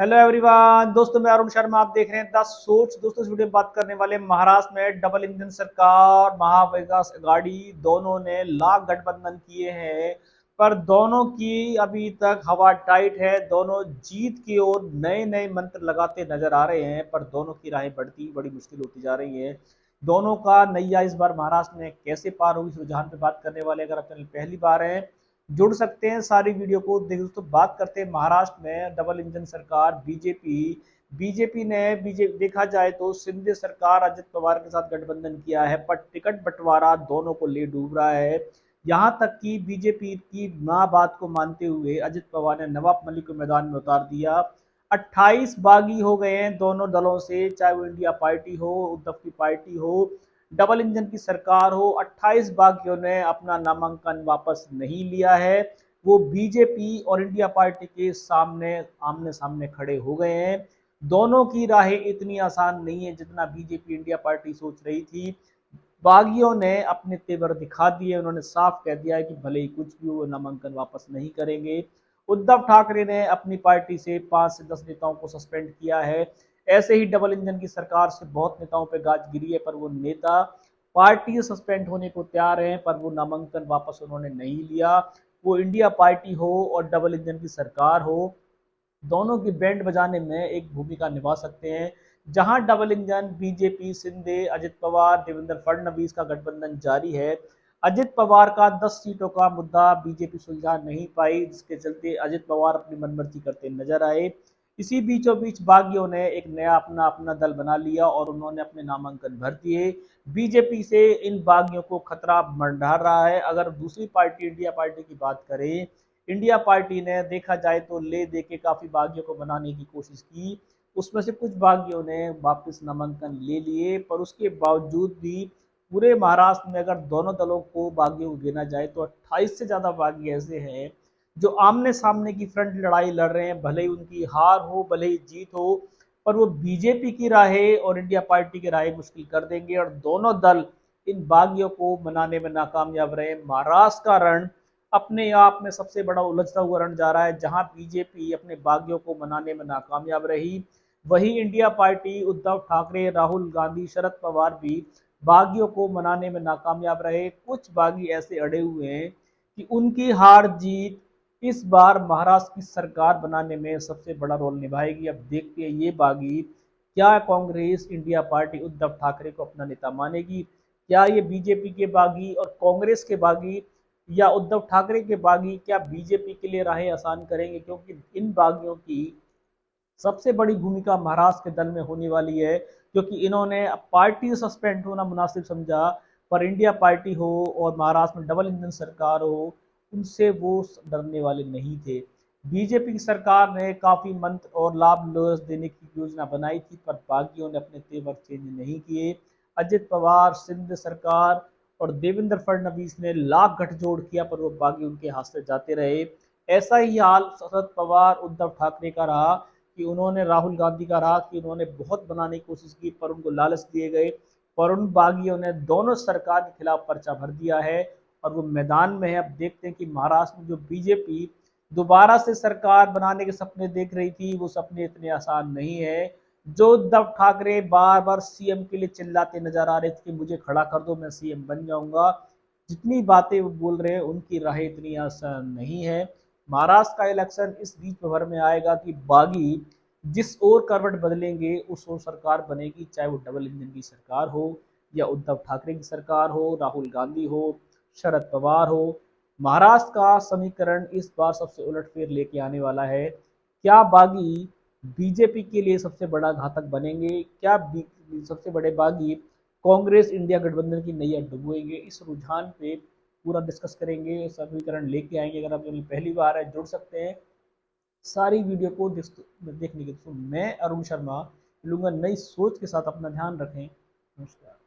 Hello everyone दोस्तों, मैं अरुण शर्मा। आप देख रहे हैं द सोच। दोस्तों, इस वीडियो में बात करने वाले महाराष्ट्र में डबल इंजन सरकार महाविकास अघाड़ी दोनों ने लाख गठबंधन किए हैं, पर दोनों की अभी तक हवा टाइट है। दोनों जीत की ओर नए नए मंत्र लगाते नजर आ रहे हैं, पर दोनों की राहें बड़ी मुश्किल होती जा रही है। दोनों का नैया इस बार महाराष्ट्र में कैसे पार होगी, इस रुझान पे बात करने वाले। अगर आप चैनल पहली बार है, जुड़ सकते हैं सारी वीडियो को देख। दोस्तों, बात करते हैं महाराष्ट्र में डबल इंजन सरकार बीजेपी। बीजेपी ने देखा जाए तो शिंदे सरकार अजित पवार के साथ गठबंधन किया है, पर टिकट बंटवारा दोनों को ले डूब रहा है। यहां तक कि बीजेपी की ना बात को मानते हुए अजित पवार ने नवाब मलिक को मैदान में उतार दिया। 28 बागी हो गए हैं दोनों दलों से, चाहे वो इंडिया पार्टी हो, उद्धव की पार्टी हो, डबल इंजन की सरकार हो। 28 बागियों ने अपना नामांकन वापस नहीं लिया है। वो बीजेपी और इंडिया पार्टी के सामने आमने सामने खड़े हो गए हैं। दोनों की राहें इतनी आसान नहीं है जितना बीजेपी इंडिया पार्टी सोच रही थी। बागियों ने अपने तेवर दिखा दिए। उन्होंने साफ कह दिया है कि भले ही कुछ भी हो, नामांकन वापस नहीं करेंगे। उद्धव ठाकरे ने अपनी पार्टी से 5 से 10 नेताओं को सस्पेंड किया है। ऐसे ही डबल इंजन की सरकार से बहुत नेताओं पे गाज गिरी है, पर वो नेता पार्टी सस्पेंड होने को तैयार हैं, पर वो नामांकन वापस उन्होंने नहीं लिया। वो इंडिया पार्टी हो और डबल इंजन की सरकार हो, दोनों की बैंड बजाने में एक भूमिका निभा सकते हैं। जहां double engine BJP, Shinde, Ajit Pawar, Devendra Fadnavis का गठबंधन जारी है। अजित पवार का 10 सीटों का मुद्दा बीजेपी सुलझा नहीं पाई, जिसके चलते अजित पवार अपनी मनमर्जी करते नजर आए। इसी बीचों बीच बागियों ने एक नया अपना अपना दल बना लिया और उन्होंने अपने नामांकन भर दिए। बीजेपी से इन बागियों को खतरा मंडरा रहा है। अगर दूसरी पार्टी इंडिया पार्टी की बात करें, इंडिया पार्टी ने देखा जाए तो ले दे के काफी बागियों को बनाने की कोशिश की। उसमें से कुछ बागियों ने वापस नामांकन ले लिए, पर उसके बावजूद भी पूरे महाराष्ट्र में अगर दोनों दलों को बागियों को गिना जाए तो 28 से ज्यादा बागी ऐसे हैं जो आमने सामने की फ्रंट लड़ाई लड़ रहे हैं। भले ही उनकी हार हो, भले ही जीत हो, पर वो बीजेपी की राहें और इंडिया पार्टी की राहें मुश्किल कर देंगे और दोनों दल इन बागियों को मनाने में नाकामयाब रहे। महाराष्ट्र का रण अपने आप में सबसे बड़ा उलझता हुआ रण जा रहा है। जहां बीजेपी अपने बागियों को मनाने में नाकामयाब रही, वही इंडिया पार्टी, उद्धव ठाकरे, राहुल गांधी, शरद पवार भी बागियों को मनाने में नाकामयाब रहे। कुछ बागी ऐसे अड़े हुए हैं कि उनकी हार जीत इस बार महाराष्ट्र की सरकार बनाने में सबसे बड़ा रोल निभाएगी। अब देखते हैं ये बागी, क्या कांग्रेस, इंडिया पार्टी उद्धव ठाकरे को अपना नेता मानेगी? क्या ये बीजेपी के बागी और कांग्रेस के बागी या उद्धव ठाकरे के बागी क्या बीजेपी के लिए राहें आसान करेंगे? क्योंकि इन बागियों की सबसे बड़ी भूमिका महाराष्ट्र के दल में होने वाली है, क्योंकि इन्होंने पार्टी सस्पेंड होना मुनासिब समझा, पर इंडिया पार्टी हो और महाराष्ट्र में डबल इंजन सरकार हो, उनसे वो डरने वाले नहीं थे। बीजेपी की सरकार ने काफी मंत्र और लाभ देने की योजना बनाई थी, पर बागियों ने अपने तेवर चेंज नहीं किए। अजित पवार, सिंध सरकार और देवेंद्र फडणवीस ने लाख गठजोड़ किया, पर वो बागी उनके हाथ से जाते रहे। ऐसा ही हाल शरद पवार, उद्धव ठाकरे का रहा कि उन्होंने, राहुल गांधी का रहा कि उन्होंने बहुत बनाने की कोशिश की, पर उनको लालच दिए गए। पर उन बागियों ने दोनों सरकार के खिलाफ पर्चा भर दिया है और वो मैदान में है। अब देखते हैं कि महाराष्ट्र में जो बीजेपी दोबारा से सरकार बनाने के सपने देख रही थी, वो सपने इतने आसान नहीं है। जो उद्धव ठाकरे बार बार सीएम के लिए चिल्लाते नजर आ रहे थे कि मुझे खड़ा कर दो, मैं सीएम बन जाऊंगा, जितनी बातें वो बोल रहे हैं उनकी राहें इतनी आसान नहीं है। महाराष्ट्र का इलेक्शन इस बीच भर में आएगा कि बागी जिस ओर करवट बदलेंगे उस ओर सरकार बनेगी, चाहे वो डबल इंजन की सरकार हो या उद्धव ठाकरे की सरकार हो, राहुल गांधी हो, शरद पवार हो। महाराष्ट्र का समीकरण इस बार सबसे उलटफेर लेके आने वाला है। क्या बागी बीजेपी के लिए सबसे बड़ा घातक बनेंगे? क्या सबसे बड़े बागी कांग्रेस इंडिया गठबंधन की नैया डुबोएंगे? इस रुझान पे पूरा डिस्कस करेंगे, समीकरण लेके आएंगे। अगर आप पहली बार है, जुड़ सकते हैं सारी वीडियो को देखने के। तो मैं अरुण शर्मा मिलूंगा नई सोच के साथ। अपना ध्यान रखें। नमस्कार।